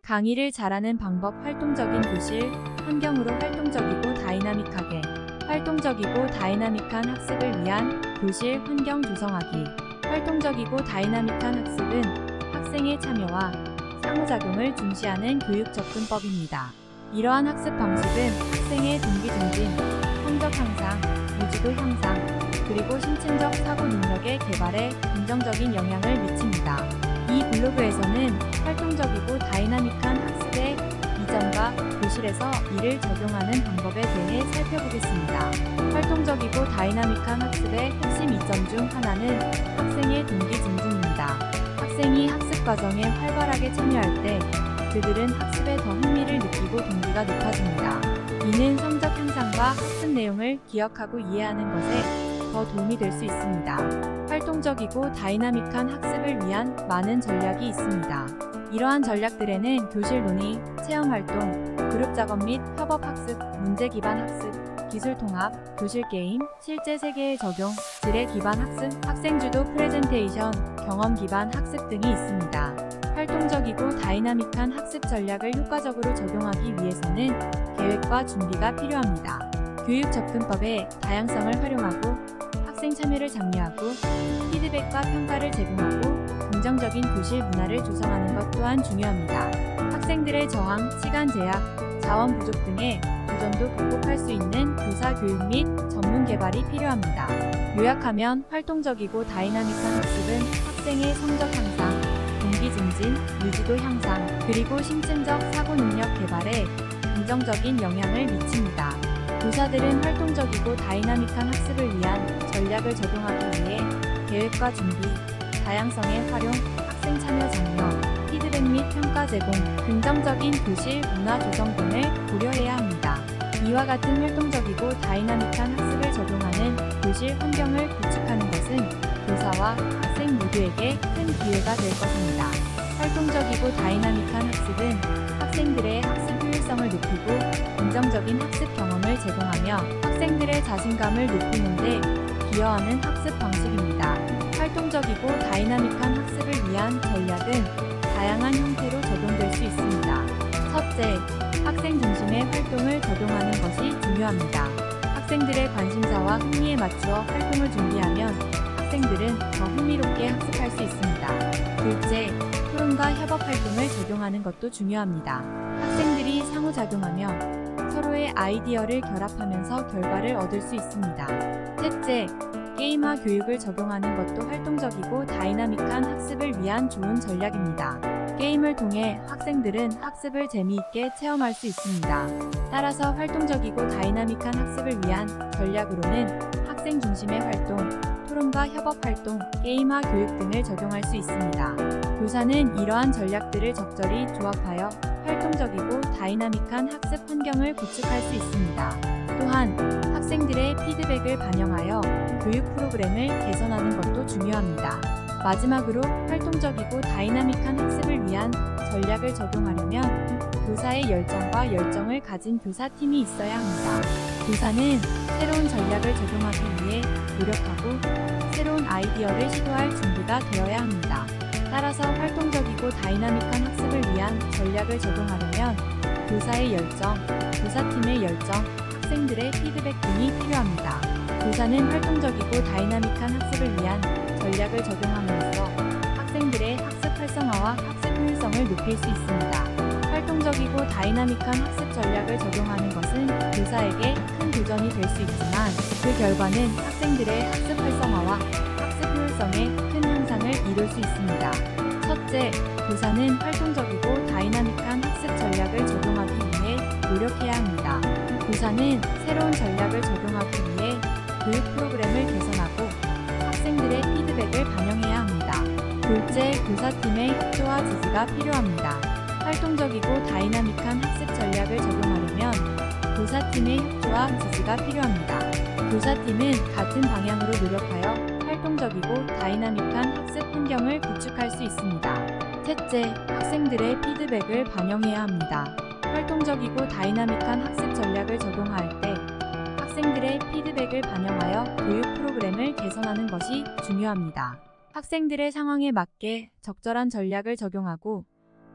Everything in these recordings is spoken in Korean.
강의를 잘하는 방법. 활동적인 교실 환경으로 활동적이고 다이나믹하게 활동적이고 다이나믹한 학습을 위한 교실 환경 조성하기. 활동적이고 다이나믹한 학습은 학생의 참여와 상호작용을 중시하는 교육 접근법입니다. 이러한 학습 방식은 학생의 동기 증진, 성적 향상, 유지도 향상, 그리고 심층적 사고 능력의 개발에 긍정적인 영향을 미칩니다. 이 블로그에서는 활동적이고 다이나믹한 학습의 이점과 교실에서 이를 적용하는 방법에 대해 살펴보겠습니다. 활동적이고 다이나믹한 학습의 핵심 이점 중 하나는 학생의 동기 증진입니다. 학생이 학습 과정에 활발하게 참여할 때 그들은 학습에 더 흥미를 느끼고 동기가 높아집니다. 이는 성적 향상과 학습 내용을 기억하고 이해하는 것에 더 도움이 될 수 있습니다. 활동적이고 다이나믹한 학습을 위한 많은 전략이 있습니다. 이러한 전략들에는 교실 논의, 체험활동, 그룹 작업 및 협업 학습, 문제 기반 학습, 기술 통합, 교실 게임, 실제 세계의 적용, 지뢰 기반 학습, 학생 주도 프레젠테이션, 경험 기반 학습 등이 있습니다. 활동적이고 다이나믹한 학습 전략을 효과적으로 적용하기 위해서는 계획과 준비가 필요합니다. 교육 접근법의 다양성을 활용하고 학생 참여를 장려하고 피드백과 평가를 제공하고 긍정적인 교실 문화를 조성하는 것 또한 중요합니다. 학생들의 저항, 시간 제약, 자원 부족 등의 부전도 극복할 수 있는 교사 교육 및 전문 개발이 필요합니다. 요약하면 활동적이고 다이나믹한 학습은 학생의 성적 향상, 동기 증진, 유지도 향상, 그리고 심층적 사고 능력 개발에 긍정적인 영향을 미칩니다. 교사들은 활동적이고 다이나믹한 학습을 위한 전략을 적용하기 위해 계획과 준비, 다양성의 활용, 학생 참여 장려, 피드백 및 평가 제공, 긍정적인 교실 문화 조성 등을 고려해야 합니다. 이와 같은 활동적이고 다이나믹한 학습을 적용하는 교실 환경을 구축하는 것은 교사와 학생 모두에게 큰 기회가 될 것입니다. 활동적이고 다이나믹한 학습은 학생들의 학습 효율성을 높이고 긍정적인 학습 경험을 제공하며 학생들의 자신감을 높이는 데 기여하는 학습 방식입니다. 활동적이고 다이나믹한 학습을 위한 전략은 다양한 형태로 적용될 수 있습니다. 첫째, 학생 중심의 활동을 적용하는 것이 중요합니다. 학생들의 관심사와 흥미에 맞추어 활동을 준비하면 학생들은 더 흥미롭게 학습할 수 있습니다. 둘째, 토론과 협업 활동을 적용하는 것도 중요합니다. 학생들이 상호작용하며 서로의 아이디어를 결합하면서 결과를 얻을 수 있습니다. 셋째, 게임화 교육을 적용하는 것도 활동적이고 다이나믹한 학습을 위한 좋은 전략입니다. 게임을 통해 학생들은 학습을 재미있게 체험할 수 있습니다. 따라서 활동적이고 다이나믹한 학습을 위한 전략으로는 학생 중심의 활동, 토론과 협업 활동, 게임화 교육 등을 적용할 수 있습니다. 교사는 이러한 전략들을 적절히 조합하여 활동적이고 다이나믹한 학습 환경을 구축할 수 있습니다. 또한 학생들의 피드백을 반영하여 교육 프로그램을 개선하는 것도 중요합니다. 마지막으로 활동적이고 다이나믹한 학습을 위한 전략을 적용하려면 교사의 열정과 열정을 가진 교사팀이 있어야 합니다. 교사는 새로운 전략을 적용하기 위해 노력하고 새로운 아이디어를 시도할 준비가 되어야 합니다. 따라서 활동적이고 다이나믹한 학습을 위한 전략을 적용하려면 교사의 열정, 교사팀의 열정, 학생들의 피드백 등이 필요합니다. 교사는 활동적이고 다이나믹한 학습을 위한 전략을 적용함으로써 학생들의 학습 활성화와 학습 효율성을 높일 수 있습니다. 활동적이고 다이나믹한 학습 전략을 적용하는 것은 교사에게 큰 도전이 될 수 있지만 그 결과는 학생들의 학습 활성화와 학습 효율성에 큰 향상을 이룰 수 있습니다. 첫째, 교사는 활동적이고 다이나믹한 학습 전략을 적용하기 위해 노력해야 합니다. 교사는 새로운 전략을 적용하기 위해 교육 프로그램을 개선하고 학생들의 피드백을 반영해야 합니다. 둘째, 교사팀의 협조와 지지가 필요합니다. 활동적이고 다이나믹한 학습 전략을 적용하려면 교사팀의 협조와 지지가 필요합니다. 교사팀은 같은 방향으로 노력하여 활동적이고 다이나믹한 학습 환경을 구축할 수 있습니다. 셋째, 학생들의 피드백을 반영해야 합니다. 활동적이고 다이나믹한 학습 전략을 적용할 때 학생들의 피드백을 반영하여 교육 프로그램을 개선하는 것이 중요합니다. 학생들의 상황에 맞게 적절한 전략을 적용하고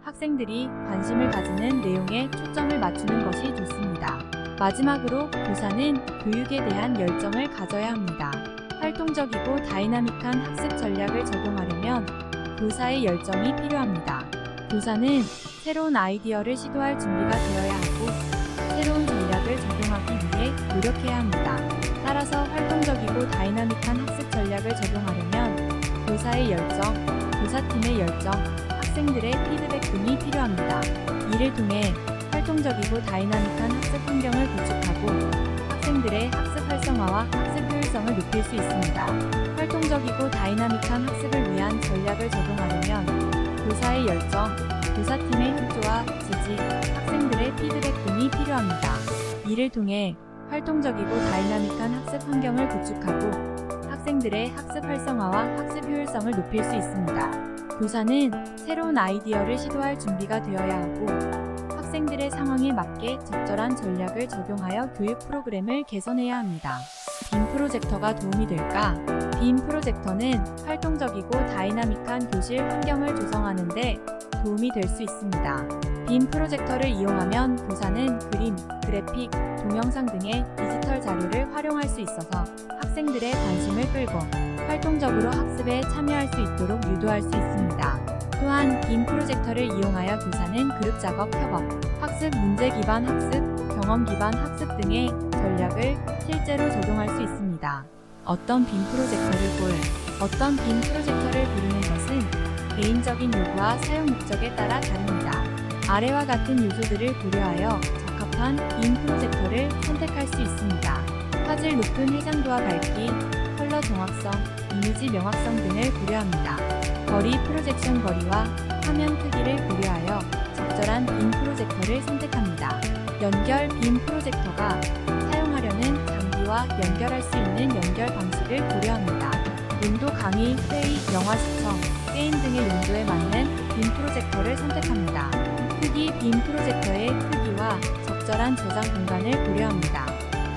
학생들이 관심을 가지는 내용에 초점을 맞추는 것이 좋습니다. 마지막으로 교사는 교육에 대한 열정을 가져야 합니다. 활동적이고 다이나믹한 학습 전략을 적용하려면 교사의 열정이 필요합니다. 교사는 새로운 아이디어를 시도할 준비가 되어야 하고 새로운 전략을 적용하기 위해 노력해야 합니다. 따라서 활동적이고 다이나믹한 학습 전략을 적용하려면 교사의 열정, 교사팀의 열정, 학생들의 피드백 등이 필요합니다. 이를 통해 활동적이고 다이나믹한 학습 환경을 구축하고 학생들의 학습 활성화와 학습 효율성을 높일 수 있습니다. 활동적이고 다이나믹한 학습을 위한 전략을 적용하려면 교사의 열정, 교사팀의 협조와 지지, 학생들의 피드백 등이 필요합니다. 이를 통해 활동적이고 다이나믹한 학습 환경을 구축하고 학생들의 학습 활성화와 학습 효율성을 높일 수 있습니다. 교사는 새로운 아이디어를 시도할 준비가 되어야 하고 학생들의 상황에 맞게 적절한 전략을 적용하여 교육 프로그램을 개선해야 합니다. 빔 프로젝터가 도움이 될까? 빔 프로젝터는 활동적이고 다이나믹한 교실 환경을 조성하는 데 도움이 될 수 있습니다. 빔 프로젝터를 이용하면 교사는 그림, 그래픽, 동영상 등의 디지털 자료를 활용할 수 있어서 학생들의 관심을 끌고 활동적으로 학습에 참여할 수 있도록 유도할 수 있습니다. 또한 빔 프로젝터를 이용하여 교사는 그룹 작업, 협업, 학습 문제 기반 학습, 경험 기반 학습 등의 전략을 실제로 적용할 수 있습니다. 어떤 빔 프로젝터를 고르는 것은 개인적인 요구와 사용 목적에 따라 다릅니다. 아래와 같은 요소들을 고려하여 적합한 빔 프로젝터를 선택할 수 있습니다. 화질 높은 해상도와 밝기, 컬러 정확성, 이미지 명확성 등을 고려합니다. 거리 프로젝션 거리와 화면 크기를 고려하여 적절한 빔 프로젝터를 선택합니다. 연결 빔 프로젝터가 사용하려는 장비와 연결할 수 있는 연결 방식을 고려합니다. 용도 강의, 회의, 영화 시청, 게임 등의 용도에 맞는 빔 프로젝터를 선택합니다. 크기 빔 프로젝터의 크기와 적절한 저장 공간을 고려합니다.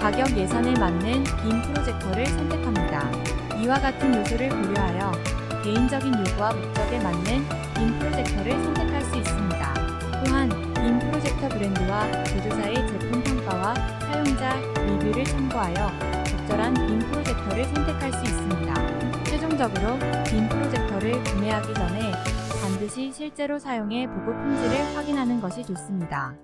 가격 예산에 맞는 빔 프로젝터를 선택합니다. 이와 같은 요소를 고려하여 개인적인 요구와 목적에 맞는 빔 프로젝터를 선택할 수 있습니다. 또한 빔 프로젝터 브랜드와 제조사의 제품 평가와 사용자 리뷰를 참고하여 적절한 빔 프로젝터를 선택할 수 있습니다. 최종적으로 빔 프로젝터를 구매하기 전에 반드시 실제로 사용해 보급 품질을 확인하는 것이 좋습니다.